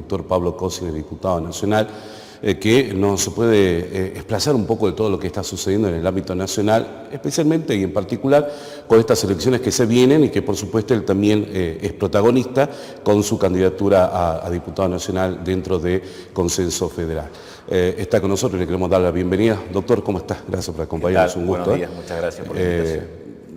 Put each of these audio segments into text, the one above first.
doctor Pablo Cosine, diputado nacional, que nos puede explayar un poco de todo lo que está sucediendo en el ámbito nacional, especialmente y en particular con estas elecciones que se vienen y que por supuesto él también es protagonista con su candidatura a diputado nacional dentro de Consenso Federal. Está con nosotros y le queremos dar la bienvenida. Doctor, ¿cómo está? Gracias por acompañarnos, un gusto. Buenos días, muchas gracias por la invitación.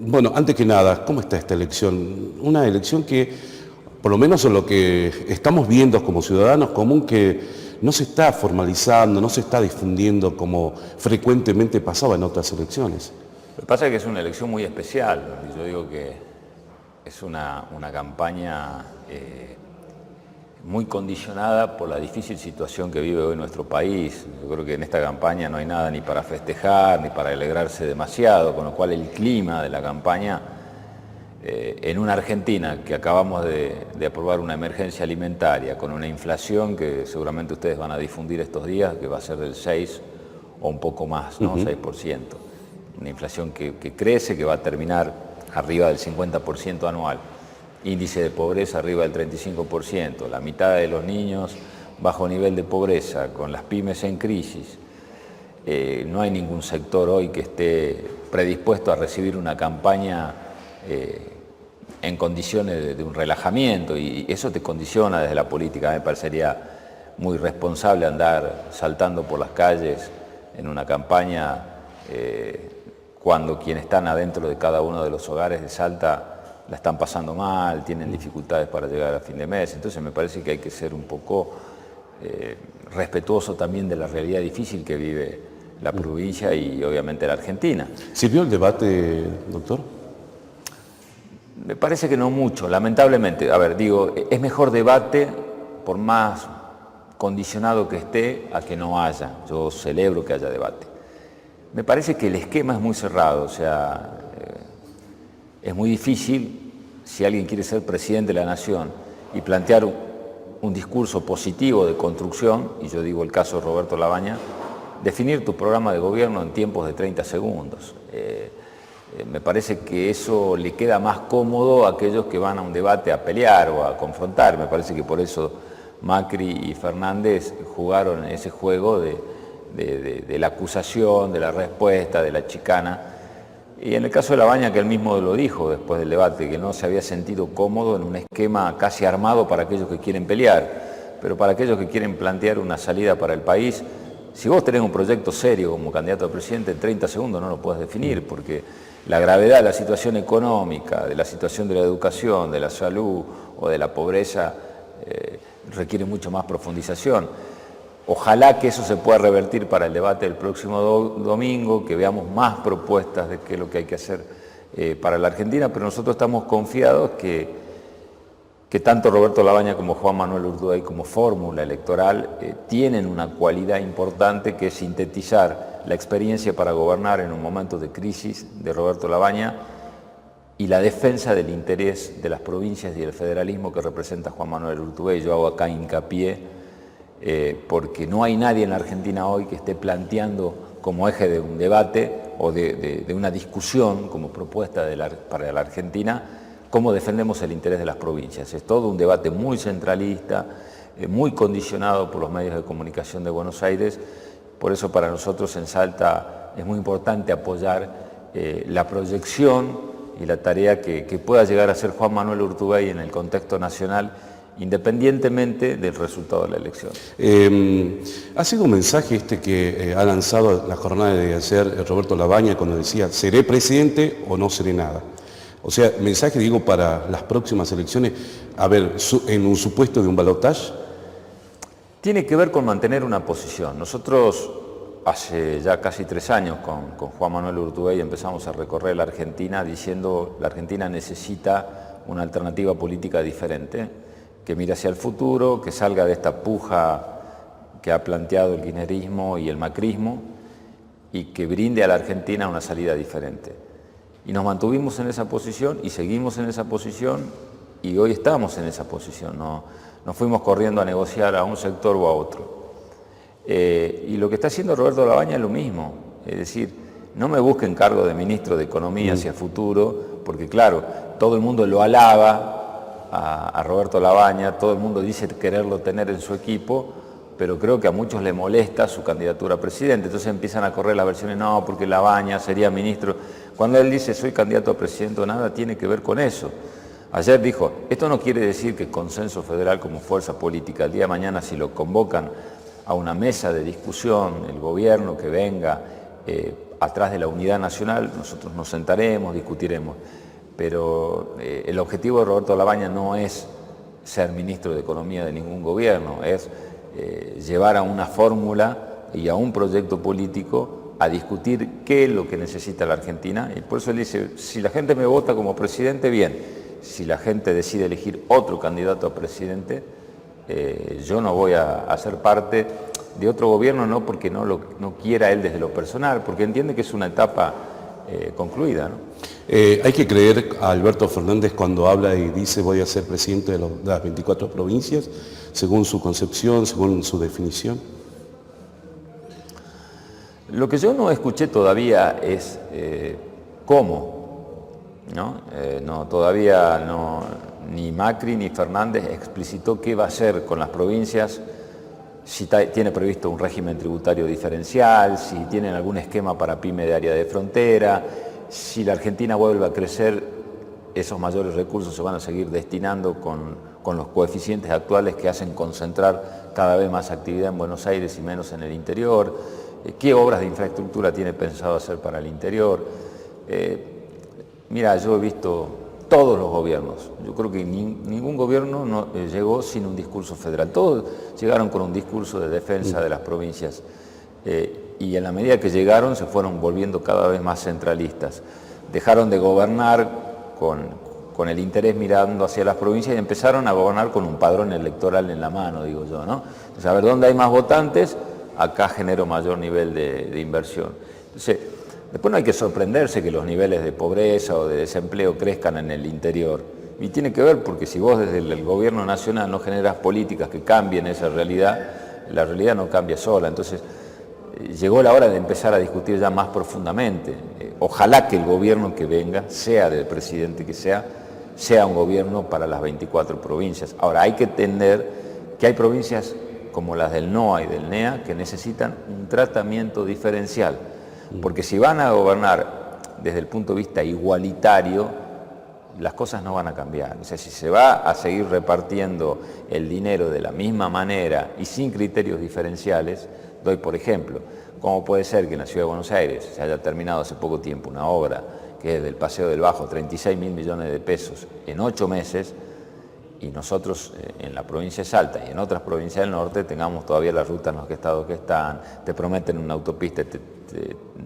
Bueno, antes que nada, ¿cómo está esta elección? Una elección que, por lo menos en lo que estamos viendo como ciudadanos común, que no se está formalizando, no se está difundiendo como frecuentemente pasaba en otras elecciones. Lo que pasa es que es una elección muy especial. Yo digo que es una campaña muy condicionada por la difícil situación que vive hoy nuestro país. Yo creo que en esta campaña no hay nada ni para festejar, ni para alegrarse demasiado, con lo cual el clima de la campaña en una Argentina que acabamos de aprobar una emergencia alimentaria, con una inflación que seguramente ustedes van a difundir estos días, que va a ser del 6 o un poco más, ¿no? 6%. Una inflación que crece, que va a terminar arriba del 50% anual. Índice de pobreza arriba del 35%, la mitad de los niños bajo nivel de pobreza, con las pymes en crisis. No hay ningún sector hoy que esté predispuesto a recibir una campaña en condiciones de un relajamiento, y eso te condiciona desde la política. Me parecería muy responsable andar saltando por las calles en una campaña cuando quienes están adentro de cada uno de los hogares de Salta la están pasando mal, tienen dificultades para llegar a fin de mes. Entonces me parece que hay que ser un poco respetuoso también de la realidad difícil que vive la provincia y obviamente la Argentina. ¿Sirvió el debate, doctor? Me parece que no mucho, lamentablemente. A ver, digo, es mejor debate, por más condicionado que esté, a que no haya. Yo celebro que haya debate. Me parece que el esquema es muy cerrado, o sea, es muy difícil, si alguien quiere ser presidente de la nación y plantear un discurso positivo de construcción, y yo digo el caso de Roberto Labaña, definir tu programa de gobierno en tiempos de 30 segundos. Me parece que eso le queda más cómodo a aquellos que van a un debate a pelear o a confrontar. Me parece que por eso Macri y Fernández jugaron ese juego de la acusación, de la respuesta, de la chicana. Y en el caso de Labaña, que él mismo lo dijo después del debate, que no se había sentido cómodo en un esquema casi armado para aquellos que quieren pelear, pero para aquellos que quieren plantear una salida para el país. Si vos tenés un proyecto serio como candidato a presidente, en 30 segundos no lo podés definir, porque la gravedad de la situación económica, de la situación de la educación, de la salud o de la pobreza requiere mucho más profundización. Ojalá que eso se pueda revertir para el debate del próximo domingo, que veamos más propuestas de qué es lo que hay que hacer para la Argentina, pero nosotros estamos confiados que tanto Roberto Labaña como Juan Manuel Urtubey como fórmula electoral tienen una cualidad importante, que es sintetizar la experiencia para gobernar en un momento de crisis de Roberto Labaña y la defensa del interés de las provincias y del federalismo que representa Juan Manuel Urtubey. Yo hago acá hincapié porque no hay nadie en la Argentina hoy que esté planteando como eje de un debate o de una discusión como propuesta para la Argentina cómo defendemos el interés de las provincias. Es todo un debate muy centralista, muy condicionado por los medios de comunicación de Buenos Aires. Por eso para nosotros en Salta es muy importante apoyar la proyección y la tarea que pueda llegar a ser Juan Manuel Urtubey en el contexto nacional, independientemente del resultado de la elección. Ha sido un mensaje que ha lanzado la jornada de ayer Roberto Labaña cuando decía, ¿seré presidente o no seré nada? O sea, mensaje, digo, para las próximas elecciones, a ver, en un supuesto de un balotaje. Tiene que ver con mantener una posición. Nosotros hace ya casi 3 años con Juan Manuel Urtubey empezamos a recorrer la Argentina diciendo la Argentina necesita una alternativa política diferente, que mire hacia el futuro, que salga de esta puja que ha planteado el kirchnerismo y el macrismo y que brinde a la Argentina una salida diferente. Y nos mantuvimos en esa posición y seguimos en esa posición y hoy estamos en esa posición. No fuimos corriendo a negociar a un sector o a otro. Y lo que está haciendo Roberto Labaña es lo mismo. Es decir, no me busquen cargo de ministro de Economía hacia el futuro, porque claro, todo el mundo lo alaba a Roberto Labaña, todo el mundo dice quererlo tener en su equipo, pero creo que a muchos le molesta su candidatura a presidente, entonces empiezan a correr las versiones, no, porque Labaña sería ministro. Cuando él dice soy candidato a presidente, nada tiene que ver con eso. Ayer dijo, esto no quiere decir que el Consenso Federal como fuerza política, el día de mañana si lo convocan a una mesa de discusión, el gobierno que venga atrás de la unidad nacional, nosotros nos sentaremos, discutiremos. Pero el objetivo de Roberto Labaña no es ser ministro de Economía de ningún gobierno, es llevar a una fórmula y a un proyecto político a discutir qué es lo que necesita la Argentina. Y por eso él dice, si la gente me vota como presidente, bien. Si la gente decide elegir otro candidato a presidente, yo no voy a ser parte de otro gobierno, no porque no quiera él desde lo personal, porque entiende que es una etapa concluida, ¿no? Hay que creer a Alberto Fernández cuando habla y dice voy a ser presidente de las 24 provincias, según su concepción, según su definición. Lo que yo no escuché todavía es cómo, ¿no? Todavía no, ni Macri ni Fernández explicitó qué va a hacer con las provincias, si tiene previsto un régimen tributario diferencial, si tienen algún esquema para pyme de área de frontera, si la Argentina vuelve a crecer, esos mayores recursos se van a seguir destinando con los coeficientes actuales que hacen concentrar cada vez más actividad en Buenos Aires y menos en el interior, qué obras de infraestructura tiene pensado hacer para el interior. Mira, yo he visto todos los gobiernos, yo creo que ningún gobierno llegó sin un discurso federal, todos llegaron con un discurso de defensa de las provincias. Y en la medida que llegaron se fueron volviendo cada vez más centralistas. Dejaron de gobernar con el interés mirando hacia las provincias y empezaron a gobernar con un padrón electoral en la mano, digo yo, ¿no? Entonces, a ver dónde hay más votantes, acá genero mayor nivel de inversión. Entonces, después no hay que sorprenderse que los niveles de pobreza o de desempleo crezcan en el interior. Y tiene que ver porque si vos desde el gobierno nacional no generas políticas que cambien esa realidad, la realidad no cambia sola. Entonces, llegó la hora de empezar a discutir ya más profundamente. Ojalá que el gobierno que venga, sea del presidente que sea un gobierno para las 24 provincias. Ahora, hay que entender que hay provincias como las del NOA y del NEA que necesitan un tratamiento diferencial. Porque si van a gobernar desde el punto de vista igualitario, las cosas no van a cambiar. O sea, si se va a seguir repartiendo el dinero de la misma manera y sin criterios diferenciales, doy por ejemplo, ¿cómo puede ser que en la Ciudad de Buenos Aires se haya terminado hace poco tiempo una obra que es del Paseo del Bajo, 36.000 millones de pesos en 8 meses, y nosotros en la provincia de Salta y en otras provincias del norte tengamos todavía las rutas en los estados que están, te prometen una autopista,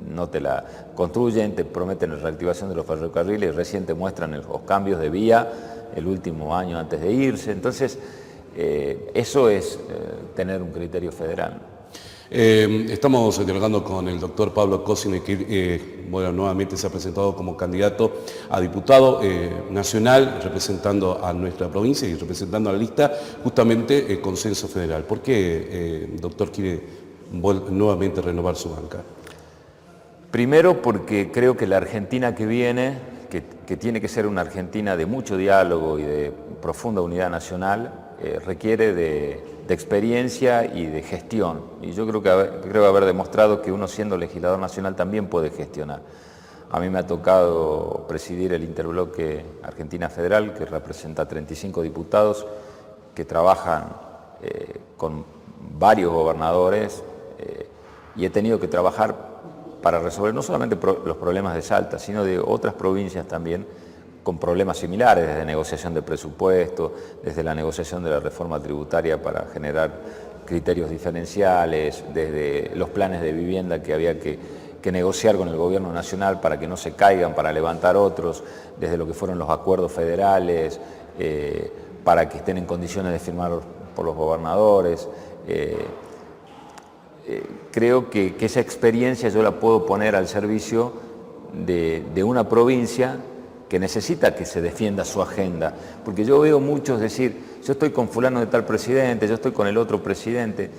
no te la construyen, te prometen la reactivación de los ferrocarriles y recién te muestran los cambios de vía el último año antes de irse? Entonces, eso es tener un criterio federal. Estamos dialogando con el doctor Pablo Cosine, que nuevamente se ha presentado como candidato a diputado nacional, representando a nuestra provincia y representando a la lista justamente el Consenso Federal. ¿Por qué, doctor, quiere nuevamente renovar su banca? Primero porque creo que la Argentina que viene, que tiene que ser una Argentina de mucho diálogo y de profunda unidad nacional, requiere de experiencia y de gestión. Y yo creo haber demostrado que uno siendo legislador nacional también puede gestionar. A mí me ha tocado presidir el interbloque Argentina Federal, que representa 35 diputados que trabajan con varios gobernadores y he tenido que trabajar para resolver no solamente los problemas de Salta, sino de otras provincias también con problemas similares, desde negociación de presupuesto, desde la negociación de la reforma tributaria para generar criterios diferenciales, desde los planes de vivienda que había que negociar con el gobierno nacional para que no se caigan, para levantar otros, desde lo que fueron los acuerdos federales, para que estén en condiciones de firmar por los gobernadores. Creo que esa experiencia yo la puedo poner al servicio de una provincia que necesita que se defienda su agenda, porque yo veo muchos decir, yo estoy con fulano de tal presidente, yo estoy con el otro presidente,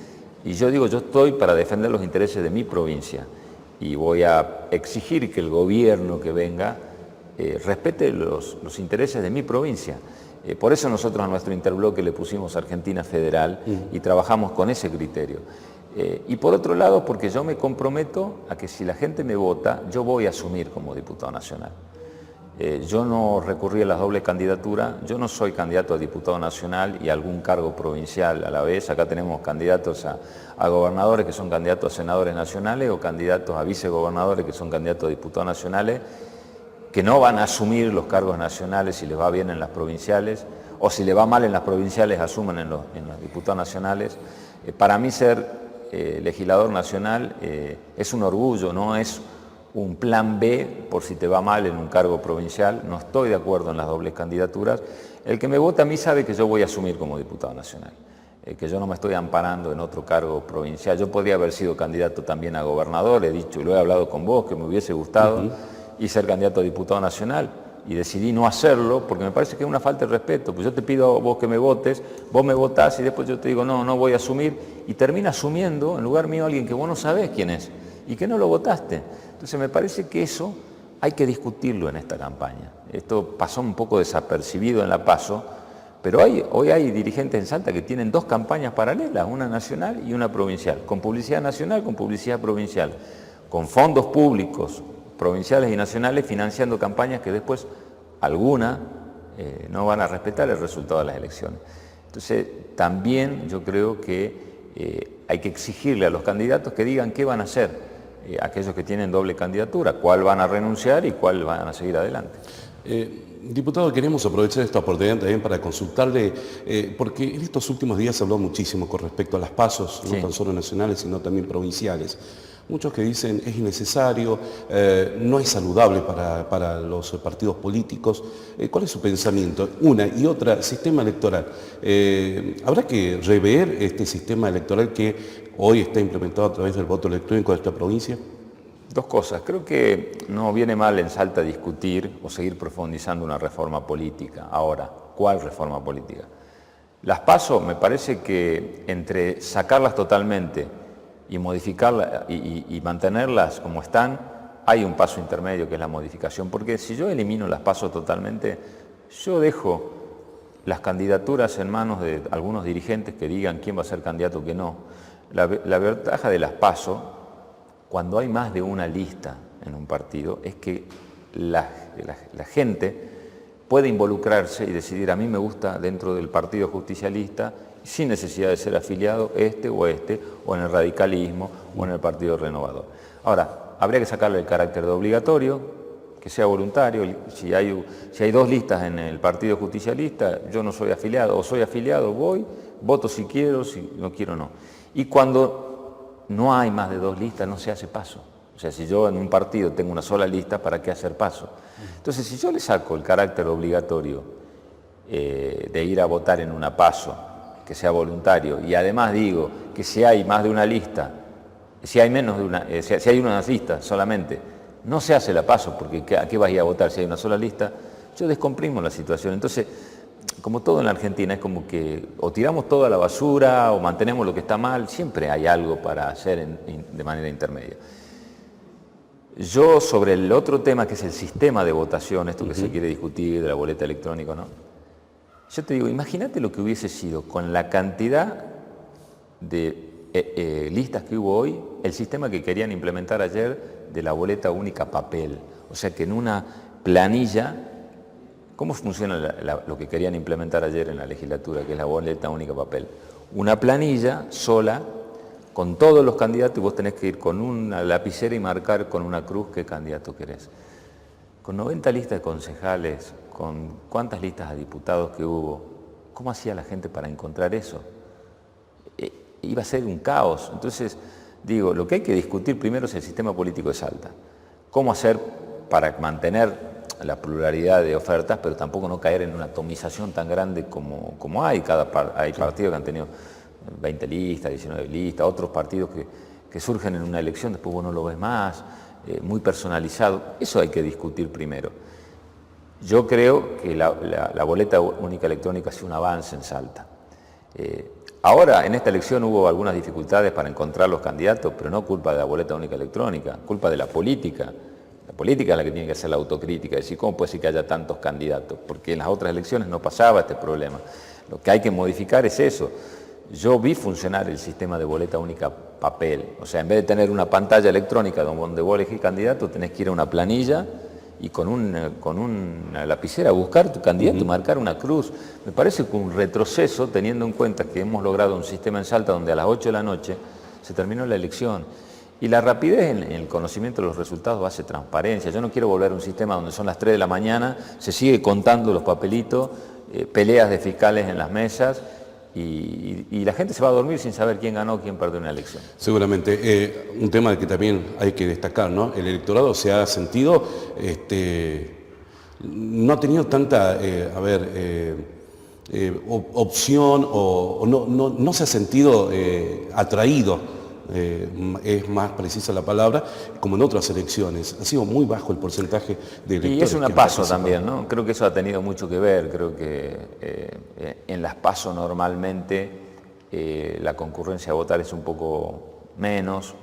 y yo digo, yo estoy para defender los intereses de mi provincia, y voy a exigir que el gobierno que venga respete los intereses de mi provincia. Por eso nosotros a nuestro interbloque le pusimos Argentina Federal y trabajamos con ese criterio. Y por otro lado, porque yo me comprometo a que si la gente me vota, yo voy a asumir como diputado nacional. Yo no recurrí a las dobles candidaturas, yo no soy candidato a diputado nacional y a algún cargo provincial a la vez. Acá tenemos candidatos a gobernadores que son candidatos a senadores nacionales o candidatos a vicegobernadores que son candidatos a diputados nacionales, que no van a asumir los cargos nacionales si les va bien en las provinciales, o si les va mal en las provinciales asumen en los diputados nacionales. Para mí ser legislador nacional es un orgullo, no es un plan B por si te va mal en un cargo provincial. No estoy de acuerdo en las dobles candidaturas. El que me vota a mí sabe que yo voy a asumir como diputado nacional, que yo no me estoy amparando en otro cargo provincial. Yo podría haber sido candidato también a gobernador, he dicho y lo he hablado con vos, que me hubiese gustado, y ser candidato a diputado nacional, y decidí no hacerlo porque me parece que es una falta de respeto. Pues yo te pido a vos que me votes, vos me votás y después yo te digo no voy a asumir, y termina asumiendo en lugar mío a alguien que vos no sabés quién es y que no lo votaste. Entonces me parece que eso hay que discutirlo en esta campaña. Esto pasó un poco desapercibido en la PASO, pero hoy hay dirigentes en Salta que tienen dos campañas paralelas, una nacional y una provincial, con publicidad nacional, con publicidad provincial, con fondos públicos provinciales y nacionales financiando campañas que después algunas no van a respetar el resultado de las elecciones. Entonces también yo creo que hay que exigirle a los candidatos que digan qué van a hacer, aquellos que tienen doble candidatura, cuál van a renunciar y cuál van a seguir adelante. Diputado, queremos aprovechar esta oportunidad también para consultarle, porque en estos últimos días se habló muchísimo con respecto a las PASOs, no tan solo nacionales, sino también provinciales. Muchos que dicen es innecesario, no es saludable para los partidos políticos. ¿Cuál es su pensamiento? Una y otra, sistema electoral. ¿Habrá que rever este sistema electoral que hoy está implementado a través del voto electrónico de esta provincia? Dos cosas. Creo que no viene mal en Salta discutir o seguir profundizando una reforma política. Ahora, ¿cuál reforma política? Las PASO me parece que entre sacarlas totalmente y modificarlas y mantenerlas como están, hay un paso intermedio que es la modificación. Porque si yo elimino las PASO totalmente, yo dejo las candidaturas en manos de algunos dirigentes que digan quién va a ser candidato o quién no. La ventaja de las PASO, cuando hay más de una lista en un partido, es que la gente puede involucrarse y decidir, a mí me gusta dentro del partido justicialista, sin necesidad de ser afiliado o en el radicalismo o en el Partido Renovador. Ahora, habría que sacarle el carácter de obligatorio, que sea voluntario. Si hay dos listas en el Partido Justicialista, yo no soy afiliado, o soy afiliado, voy, voto si quiero, si no quiero, no. Y cuando no hay más de dos listas, no se hace paso. O sea, si yo en un partido tengo una sola lista, ¿para qué hacer paso? Entonces, si yo le saco el carácter obligatorio de ir a votar en una paso, que sea voluntario, y además digo que si hay más de una lista, si hay menos de una, si hay una lista solamente, no se hace la paso, porque ¿a qué vas a ir a votar si hay una sola lista? Yo descomprimo la situación. Entonces, como todo en la Argentina, es como que o tiramos todo a la basura o mantenemos lo que está mal, siempre hay algo para hacer de manera intermedia. Yo sobre el otro tema que es el sistema de votación, esto que se quiere discutir de la boleta electrónica, ¿no? Yo te digo, imagínate lo que hubiese sido con la cantidad de listas que hubo hoy, el sistema que querían implementar ayer de la boleta única papel. O sea que en una planilla, ¿cómo funciona lo que querían implementar ayer en la legislatura, que es la boleta única papel? Una planilla sola con todos los candidatos y vos tenés que ir con una lapicera y marcar con una cruz qué candidato querés. Con 90 listas de concejales, con cuántas listas a diputados que hubo, ¿cómo hacía la gente para encontrar eso? Iba a ser un caos. Entonces, digo, lo que hay que discutir primero es el sistema político de Salta. ¿Cómo hacer para mantener la pluralidad de ofertas, pero tampoco no caer en una atomización tan grande como hay? Hay partidos que han tenido 20 listas, 19 listas, otros partidos que surgen en una elección, después vos no lo ves más, muy personalizado. Eso hay que discutir primero. Yo creo que la boleta única electrónica ha sido un avance en Salta. Ahora, en esta elección hubo algunas dificultades para encontrar los candidatos, pero no culpa de la boleta única electrónica, culpa de la política, La política es la que tiene que hacer la autocrítica, decir, ¿cómo puede ser que haya tantos candidatos? Porque en las otras elecciones no pasaba este problema. Lo que hay que modificar es eso. Yo vi funcionar el sistema de boleta única papel. O sea, en vez de tener una pantalla electrónica donde vos elegís candidato, tenés que ir a una planilla y con una lapicera buscar tu candidato, marcar una cruz. Me parece que un retroceso, teniendo en cuenta que hemos logrado un sistema en Salta donde a las 8 de la noche se terminó la elección. Y la rapidez en el conocimiento de los resultados hace transparencia. Yo no quiero volver a un sistema donde son las 3 de la mañana, se sigue contando los papelitos, peleas de fiscales en las mesas, y la gente se va a dormir sin saber quién ganó o quién perdió una elección. Seguramente. Un tema que también hay que destacar, ¿no? El electorado se ha sentido, no ha tenido tanta, opción o no se ha sentido atraído. Es más precisa la palabra, como en otras elecciones. Ha sido muy bajo el porcentaje de electores. Y es una PASO también, ¿no? Creo que eso ha tenido mucho que ver. Creo que en las PASO normalmente la concurrencia a votar es un poco menos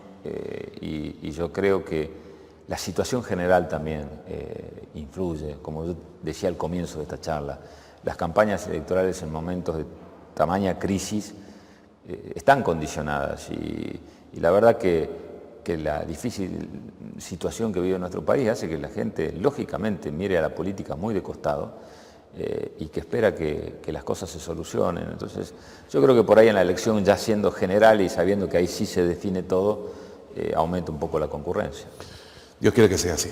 y yo creo que la situación general también influye. Como yo decía al comienzo de esta charla, las campañas electorales en momentos de tamaña crisis están condicionadas y la verdad que la difícil situación que vive nuestro país hace que la gente lógicamente mire a la política muy de costado y que espera que las cosas se solucionen. Entonces yo creo que por ahí en la elección, ya siendo general y sabiendo que ahí sí se define todo, aumenta un poco la concurrencia. Dios quiere que sea así,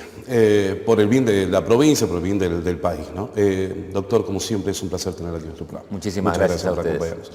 por el bien de la provincia, por el bien del país, ¿no? Doctor, como siempre, es un placer tener aquí en nuestro programa. Muchísimas gracias a ustedes. Por acompañarnos.